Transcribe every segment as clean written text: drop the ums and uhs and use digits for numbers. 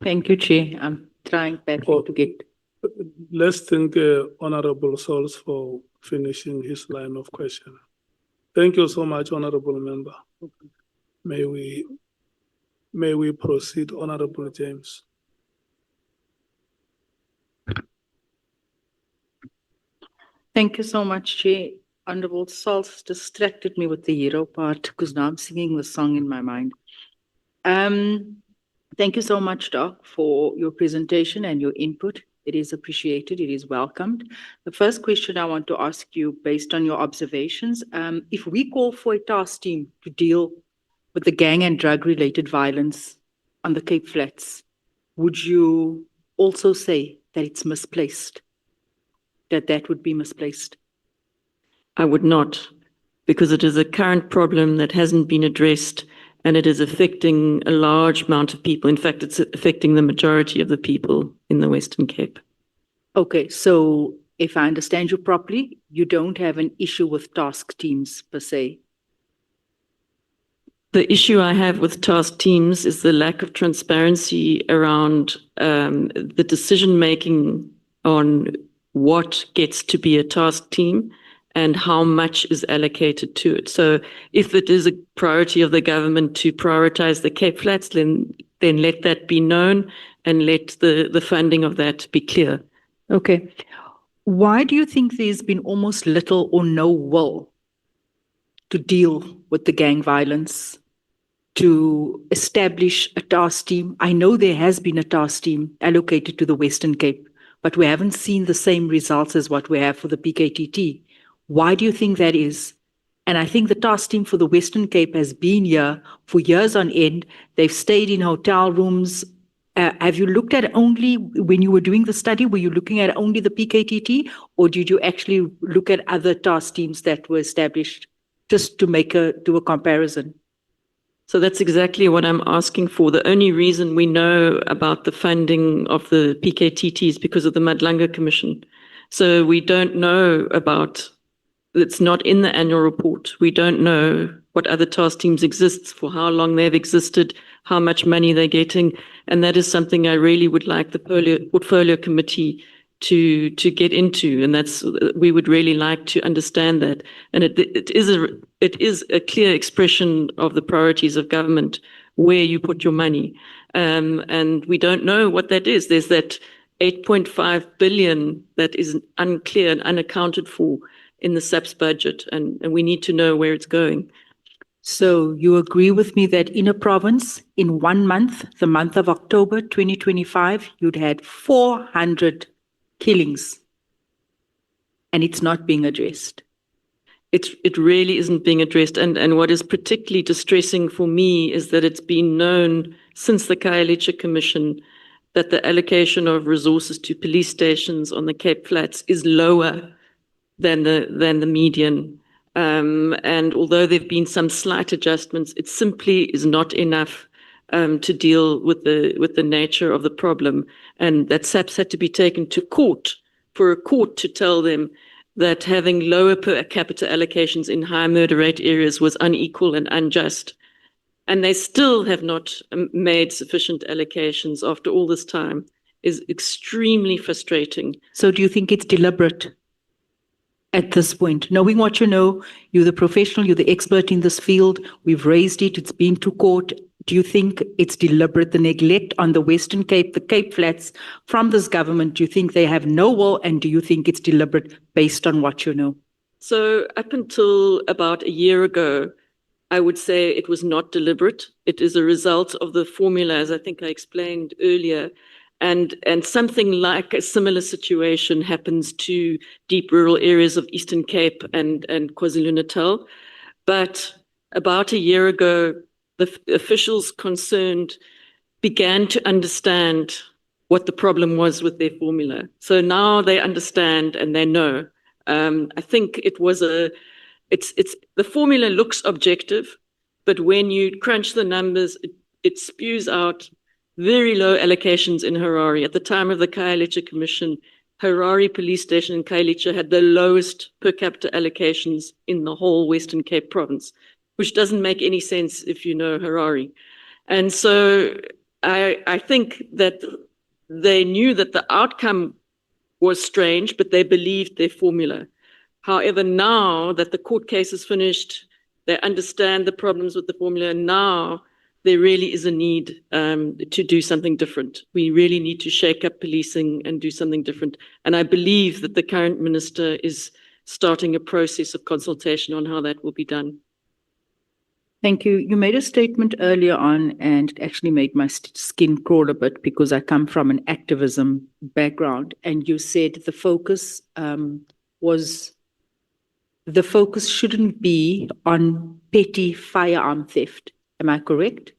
Thank you, Chair. I'm trying badly to get. Let's thank Honorable Souls for finishing his line of questioning. Thank you so much, Honorable Member. May we proceed, Honorable James. Thank you so much, Chair. Honorable Salt distracted me with the hero part because now I'm singing the song in my mind. Thank you so much, Doc, for your presentation and your input. It is appreciated. It is welcomed. The first question I want to ask you, based on your observations, if we call for a task team to deal with the gang and drug-related violence on the Cape Flats, would you also say that it's misplaced? That would be misplaced? I would not, because it is a current problem that hasn't been addressed, and it is affecting a large amount of people. In fact, it's affecting the majority of the people in the Western Cape. Okay, so if I understand you properly, you don't have an issue with task teams per se? The issue I have with task teams is the lack of transparency around the decision-making on what gets to be a task team and how much is allocated to it. So if it is a priority of the government to prioritize the Cape Flats, then let that be known and let the funding of that be clear. Okay. Why do you think there's been almost little or no will to deal with the gang violence, to establish a task team? I know there has been a task team allocated to the Western Cape, but we haven't seen the same results as what we have for the PKTT. Why do you think that is? And I think the task team for the Western Cape has been here for years on end. They've stayed in hotel rooms. Have you looked at only, when you were doing the study, were you looking at only the PKTT, or did you actually look at other task teams that were established just to do a comparison? So that's exactly what I'm asking for. The only reason we know about the funding of the PKTT is because of the Madlanga Commission. So we don't know about, it's not in the annual report. We don't know what other task teams exist, for how long they've existed, how much money they're getting. And that is something I really would like the portfolio committee to get into, and we would really like to understand that. And it is a clear expression of the priorities of government where you put your money, and we don't know what that is. There's that 8.5 billion that is unclear and unaccounted for in the SAPS budget, and we need to know where it's going. So you agree with me that in a province, in 1 month, the month of October 2025, you'd had 400 killings, and it's not being addressed? It really isn't being addressed. And what is particularly distressing for me is that it's been known since the Khayelitsha Commission that the allocation of resources to police stations on the Cape Flats is lower than the median. And although there have been some slight adjustments, it simply is not enough to deal with the nature of the problem, and that SAPS had to be taken to court for a court to tell them that having lower per capita allocations in high murder rate areas was unequal and unjust. And they still have not made sufficient allocations after all this time. Is extremely frustrating. So do you think it's deliberate at this point? Knowing what you know, you're the professional, you're the expert in this field, we've raised it, it's been to court. Do you think it's deliberate, the neglect on the Western Cape, the Cape Flats from this government? Do you think they have no will, and do you think it's deliberate based on what you know? So up until about a year ago, I would say it was not deliberate. It is a result of the formula, as I think I explained earlier. And something like a similar situation happens to deep rural areas of Eastern Cape and KwaZulu-Natal. But about a year ago, the officials concerned began to understand what the problem was with their formula. So now they understand and they know. I think it was the formula looks objective, but when you crunch the numbers, it spews out very low allocations in Harare. At the time of the Khayelitsha Commission, Harare Police Station in Khayelitsha had the lowest per capita allocations in the whole Western Cape province, which doesn't make any sense if you know Harare. And so I think that they knew that the outcome was strange, but they believed their formula. However, now that the court case is finished, they understand the problems with the formula. Now there really is a need to do something different. We really need to shake up policing and do something different. And I believe that the current minister is starting a process of consultation on how that will be done. Thank you. You made a statement earlier on, and it actually made my skin crawl a bit because I come from an activism background. And you said the focus shouldn't be on petty firearm theft. Am I correct?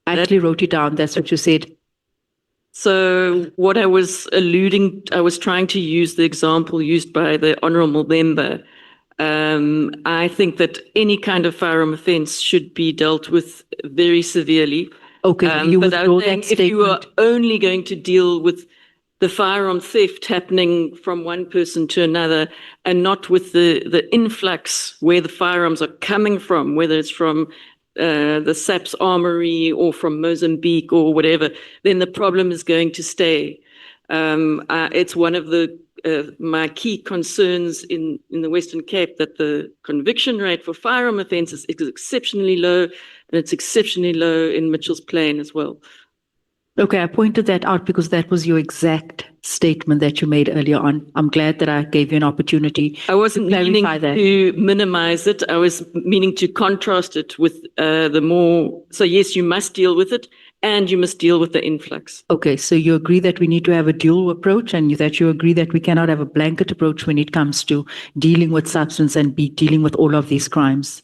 I actually wrote it down. That's what you said. So what I was trying to use the example used by the honourable member. I think that any kind of firearm offence should be dealt with very severely. Okay, you but I withdraw was saying that statement. if you are only going to deal with the firearm theft happening from one person to another and not with the influx where the firearms are coming from, whether it's from the SAP's armory or from Mozambique or whatever, then the problem is going to stay. It's one of my key concerns in the Western Cape that the conviction rate for firearm offences is exceptionally low, and it's exceptionally low in Mitchell's Plain as well. Okay, I pointed that out because that was your exact statement that you made earlier on. I'm glad that I gave you an opportunity. I wasn't meaning that. to minimize it. I was meaning to contrast it with the more. So yes, you must deal with it, and you must deal with the influx. Okay, so you agree that we need to have a dual approach, and that you agree that we cannot have a blanket approach when it comes to dealing with substance and dealing with all of these crimes.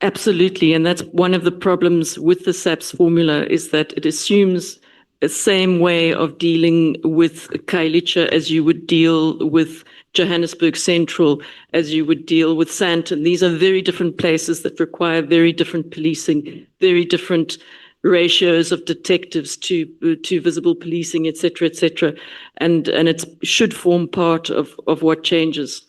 Absolutely, and that's one of the problems with the SAPS formula is that it assumes the same way of dealing with Khayelitsha as you would deal with Johannesburg Central, as you would deal with Sandton. These are very different places that require very different policing, very different ratios of detectives to visible policing, etc., and it should form part of what changes.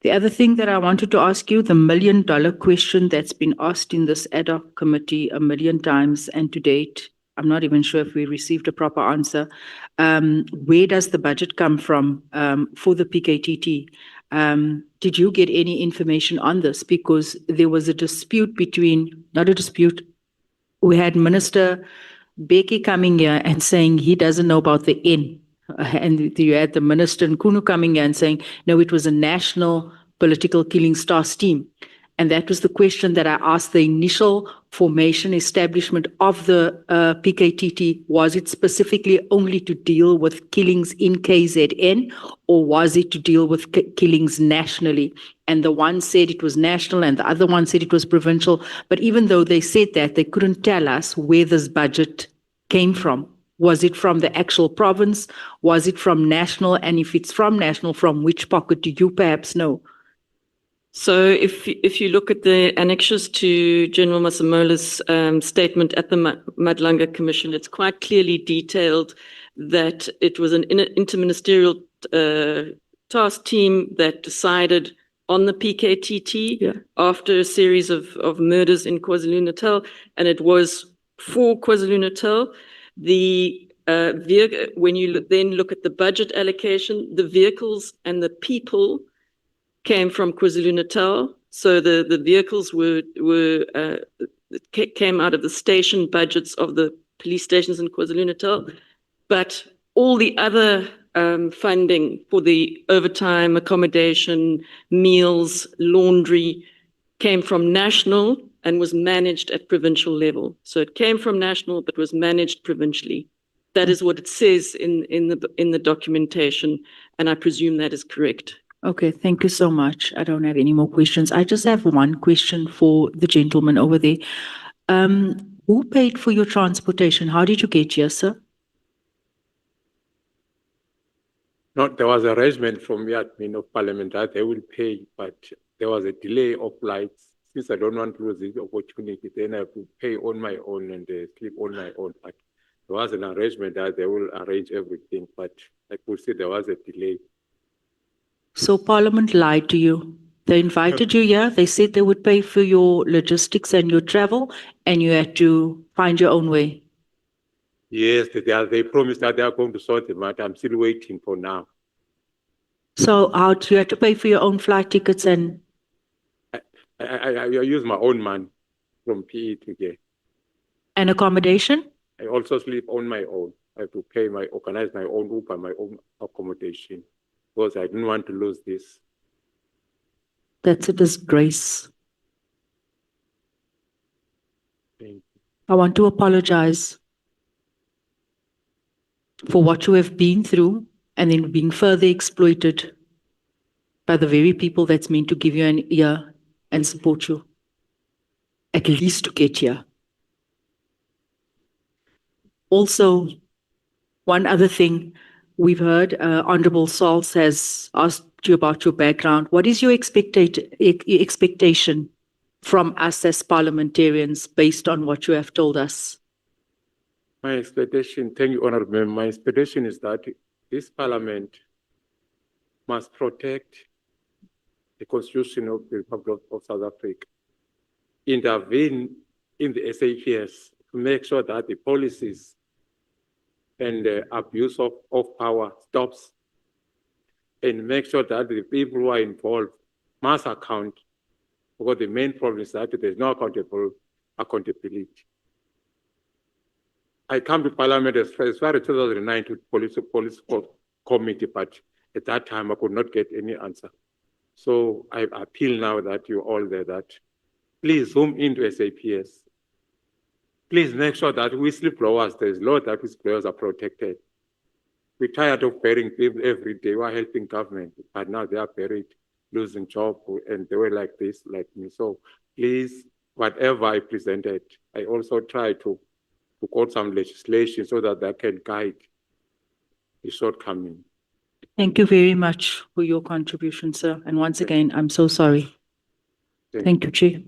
The other thing that I wanted to ask you, the $1 million question that's been asked in this ad hoc committee 1 million times, and to date, I'm not even sure if we received a proper answer. Where does the budget come from for the PKTT? Did you get any information on this? Because there was a dispute not a dispute, we had Minister Beki coming here and saying he doesn't know about the N. And you had the Minister Nkunu coming in and saying, no, it was a national political killing task team. And that was the question that I asked the initial formation establishment of the PKTT. Was it specifically only to deal with killings in KZN, or was it to deal with killings nationally? And the one said it was national and the other one said it was provincial. But even though they said that, they couldn't tell us where this budget came from. Was it from the actual province? Was it from national? And if it's from national, from which pocket do you perhaps know? So if you look at the annexures to General Masamola's statement at the Madlanga Commission, it's quite clearly detailed that it was an inter-ministerial task team that decided on the PKTT after a series of murders in KwaZulu-Natal, and it was for KwaZulu-Natal. When you then look at the budget allocation, the vehicles and the people came from KwaZulu-Natal. So the vehicles came out of the station budgets of the police stations in KwaZulu-Natal, but all the other funding for the overtime, accommodation, meals, laundry came from national and was managed at provincial level. So it came from national, but was managed provincially. That is what it says in the documentation, and I presume that is correct. Okay, thank you so much. I don't have any more questions. I just have one question for the gentleman over there. Who paid for your transportation? How did you get here, sir? No, there was an arrangement from the admin of Parliament that they will pay, but there was a delay of flights. Since I don't want to lose this opportunity, then I have to pay on my own and sleep on my own. But there was an arrangement that they will arrange everything, but I could see there was a delay. So Parliament lied to you. They invited you here. They said they would pay for your logistics and your travel, and you had to find your own way. Yes, they promised that they are going to sort the matter. I'm still waiting for now. So how do you have to pay for your own flight tickets and I use my own money from PE to here. accommodation? I also sleep on my own. I have to organize my own Uber, my own accommodation, because I didn't want to lose this. That's a disgrace. Thank you. I want to apologize for what you have been through and then being further exploited by the very people that's meant to give you an ear and support you, at least to get here. Also, one other thing we've heard, Honorable Sauls has asked you about your background. What is your expectation from us as parliamentarians based on what you have told us? My expectation, thank you, Honorable Member. My expectation is that this Parliament must protect the Constitution of the Republic of South Africa, intervene in the SAPS to make sure that the policies and the abuse of power stops, and make sure that the people who are involved must account, because the main problem is that there's no accountability. I come to Parliament as far as 2009 to police committee, but at that time I could not get any answer. So I appeal now that you're all there, that please zoom into SAPS. Please make sure that whistleblowers, there's law that whistleblowers are protected. We're tired of burying people every day. We're helping government, but now they are buried, losing job, and they were like this, like me. So please, whatever I presented, I also try to quote some legislation so that they can guide the shortcoming. Thank you very much for your contribution, sir. And once again, I'm so sorry. Thank you, Chair.